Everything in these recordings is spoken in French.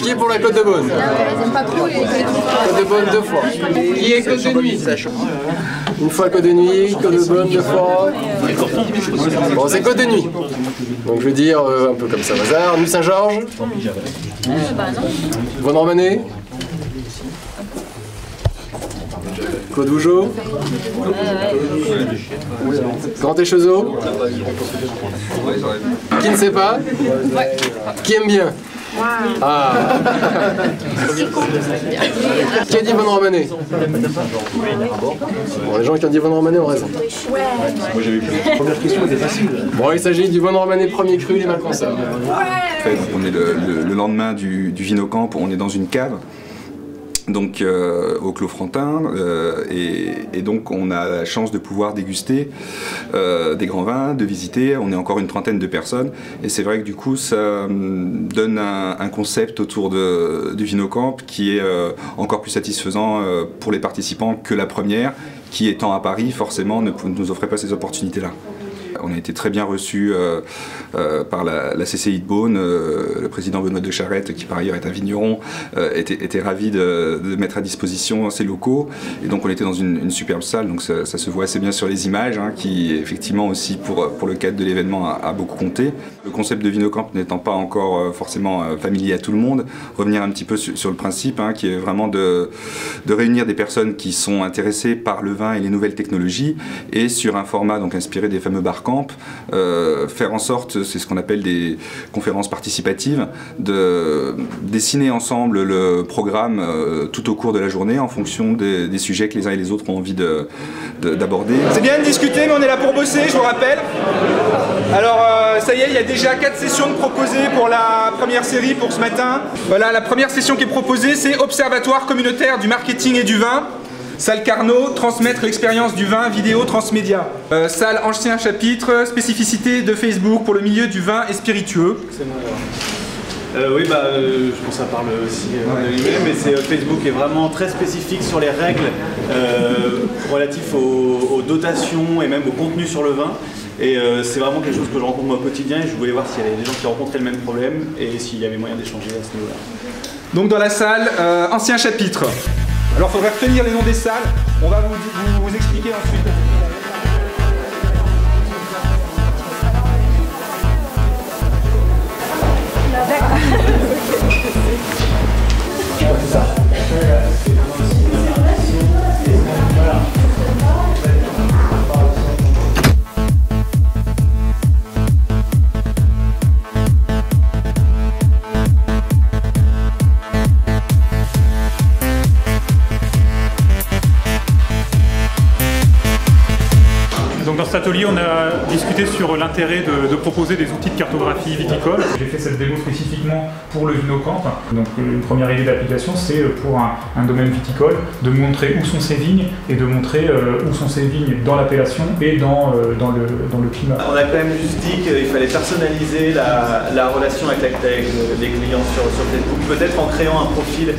Qui est pour la côte de Beaune? J'aime pas trop les côtes de Beaune 2 fois. Qui est côte de nuit? Une fois côte de nuit, côte de Beaune 2 fois. Bon, c'est côte de nuit. Donc je veux dire un peu comme ça au hasard. Nuit Saint-Georges. Beaune-Romanée. Côte Vougeot. Grand Échezeaux. Qui ne sait pas? Qui aime bien? Ah. Qui a dit Beaune-Romanée? Bon, les gens qui ont dit Beaune-Romanée ont raison. La première question était facile. Bon, il s'agit du Beaune-Romanée premier cru, les Malconsables. En fait, on est le lendemain du Vinocamp, on est dans une cave. Donc au Clos Frontin, et donc on a la chance de pouvoir déguster des grands vins, de visiter. On est encore une trentaine de personnes, et c'est vrai que du coup ça donne un concept autour du Vinocamp qui est encore plus satisfaisant pour les participants que la première, qui étant à Paris forcément ne nous offrait pas ces opportunités-là. On a été très bien reçus par la CCI de Beaune. Le président Benoît de Charette, qui par ailleurs est un vigneron, était ravi de mettre à disposition ses locaux. Et donc on était dans une superbe salle, donc ça se voit assez bien sur les images, hein, qui effectivement aussi pour le cadre de l'événement a beaucoup compté. Le concept de Vinocamp n'étant pas encore forcément familier à tout le monde, revenir un petit peu sur le principe, hein, qui est vraiment de réunir des personnes qui sont intéressées par le vin et les nouvelles technologies, et sur un format donc inspiré des fameux Barcamp, faire en sorte, c'est ce qu'on appelle des conférences participatives, de dessiner ensemble le programme tout au cours de la journée en fonction des sujets que les uns et les autres ont envie d'aborder. C'est bien de discuter, mais on est là pour bosser, je vous rappelle. Alors ça y est, il y a déjà 4 sessions de proposées pour la première série pour ce matin. Voilà, la première session qui est proposée, c'est Observatoire communautaire du marketing et du vin. Salle Carnot, transmettre l'expérience du vin, vidéo, transmédia. Salle ancien chapitre, spécificité de Facebook pour le milieu du vin et spiritueux. Oui, je pense que ça parle aussi de lui-même, mais Facebook est vraiment très spécifique sur les règles relatives aux dotations et même au contenu sur le vin. Et c'est vraiment quelque chose que je rencontre moi au quotidien, et je voulais voir s'il y avait des gens qui rencontraient le même problème et s'il y avait moyen d'échanger à ce niveau-là. Donc dans la salle, ancien chapitre. Alors il faudrait retenir les noms des salles, on va vous expliquer ensuite. Donc dans cet atelier, on a discuté sur l'intérêt de proposer des outils de cartographie viticole. J'ai fait cette démo spécifiquement pour le Vinocamp. Donc une première idée d'application, c'est pour un domaine viticole, de montrer où sont ces vignes et de montrer où sont ces vignes dans l'appellation et dans le climat. On a quand même juste dit qu'il fallait personnaliser la relation avec les clients sur Facebook, peut-être en créant un profil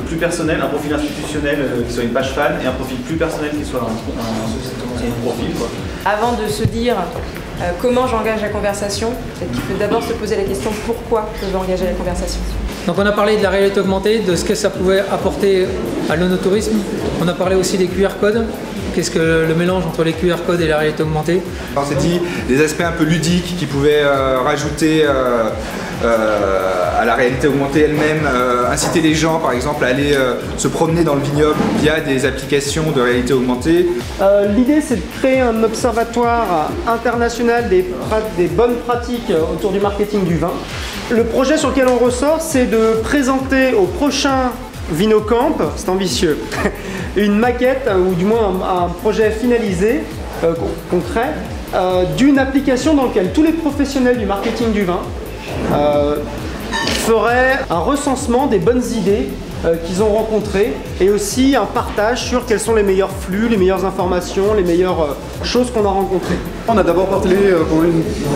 plus personnel, un profil institutionnel qui soit une page fan, et un profil plus personnel qui soit un profil, quoi. Avant de se dire comment j'engage la conversation, peut-être qu'il faut d'abord se poser la question pourquoi je veux engager la conversation. Donc on a parlé de la réalité augmentée, de ce que ça pouvait apporter à l'onotourisme. On a parlé aussi des QR codes. Qu'est-ce que le mélange entre les QR codes et la réalité augmentée? On s'est dit des aspects un peu ludiques qui pouvaient rajouter à la réalité augmentée elle-même, inciter les gens par exemple à aller se promener dans le vignoble via des applications de réalité augmentée. L'idée, c'est de créer un observatoire international des bonnes pratiques autour du marketing du vin. Le projet sur lequel on ressort, c'est de présenter au prochain Vinocamp, c'est ambitieux, une maquette ou du moins un projet finalisé, concret, d'une application dans laquelle tous les professionnels du marketing du vin feraient un recensement des bonnes idées qu'ils ont rencontrées et aussi un partage sur quels sont les meilleurs flux, les meilleures informations, les meilleures choses qu'on a rencontrées. On a d'abord parlé pendant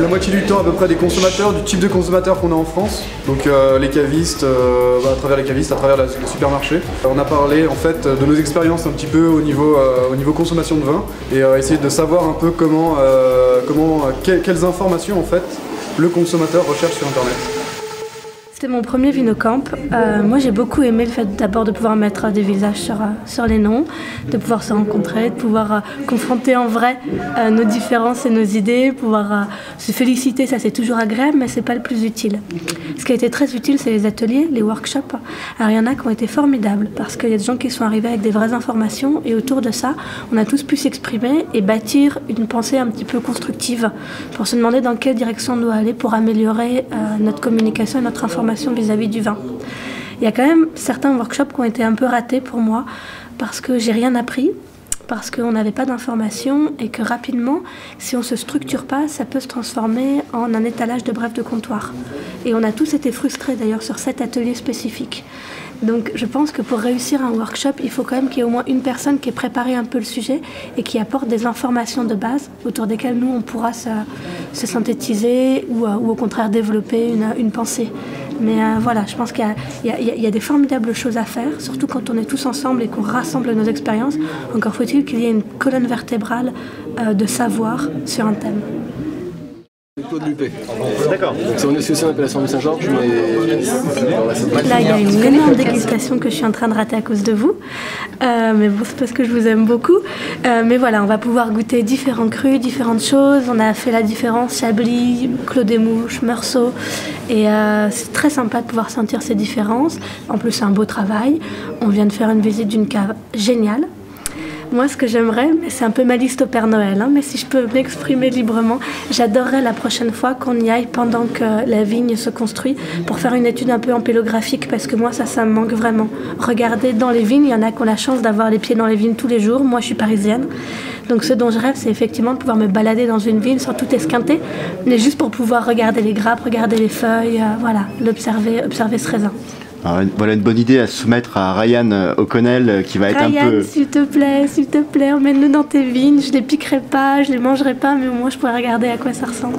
la moitié du temps à peu près des consommateurs, du type de consommateurs qu'on a en France, donc les cavistes, à travers les cavistes, à travers les supermarchés. On a parlé en fait de nos expériences un petit peu au niveau consommation de vin et essayer de savoir un peu quelles informations en fait le consommateur recherche sur internet. C'était mon premier Vinocamp. Moi j'ai beaucoup aimé le fait d'abord de pouvoir mettre des visages sur les noms, de pouvoir se rencontrer, de pouvoir confronter en vrai nos différences et nos idées, pouvoir se féliciter, ça c'est toujours agréable mais c'est pas le plus utile. Ce qui a été très utile c'est les ateliers, les workshops. Alors il y en a qui ont été formidables parce qu'il y a des gens qui sont arrivés avec des vraies informations et autour de ça on a tous pu s'exprimer et bâtir une pensée un petit peu constructive pour se demander dans quelle direction on doit aller pour améliorer notre communication et notre information vis-à-vis du vin. Il y a quand même certains workshops qui ont été un peu ratés pour moi parce que j'ai rien appris, parce qu'on n'avait pas d'informations et que rapidement, si on ne se structure pas, ça peut se transformer en un étalage de brefs de comptoir. Et on a tous été frustrés d'ailleurs sur cet atelier spécifique. Donc je pense que pour réussir un workshop, il faut quand même qu'il y ait au moins une personne qui ait préparé un peu le sujet et qui apporte des informations de base autour desquelles nous on pourra se synthétiser ou au contraire développer une pensée. Mais voilà, je pense qu'il y a des formidables choses à faire, surtout quand on est tous ensemble et qu'on rassemble nos expériences. Encore faut-il qu'il y ait une colonne vertébrale de savoir sur un thème. Claude Lupé. D'accord. C'est aussi en appellation du Saint-Georges, mais Là, il y a une énorme dégustation que je suis en train de rater à cause de vous. Mais bon, c'est parce que je vous aime beaucoup. Mais voilà, on va pouvoir goûter différents crus, différentes choses. On a fait la différence Chablis, Clos des Mouches, Meursault. Et c'est très sympa de pouvoir sentir ces différences. En plus, c'est un beau travail. On vient de faire une visite d'une cave géniale. Moi, ce que j'aimerais, mais c'est un peu ma liste au Père Noël, mais si je peux m'exprimer librement, j'adorerais la prochaine fois qu'on y aille pendant que la vigne se construit pour faire une étude un peu ampélographique parce que moi, ça me manque vraiment. Regarder dans les vignes, il y en a qui ont la chance d'avoir les pieds dans les vignes tous les jours. Moi, je suis parisienne. Donc ce dont je rêve, c'est effectivement de pouvoir me balader dans une vigne sans tout esquinter, mais juste pour pouvoir regarder les grappes, regarder les feuilles, voilà, observer ce raisin. Alors, voilà une bonne idée à soumettre à Ryan O'Connell qui va être Ryan, un peu... s'il te plaît, emmène-nous dans tes vignes. Je les piquerai pas, je les mangerai pas, mais au moins je pourrais regarder à quoi ça ressemble.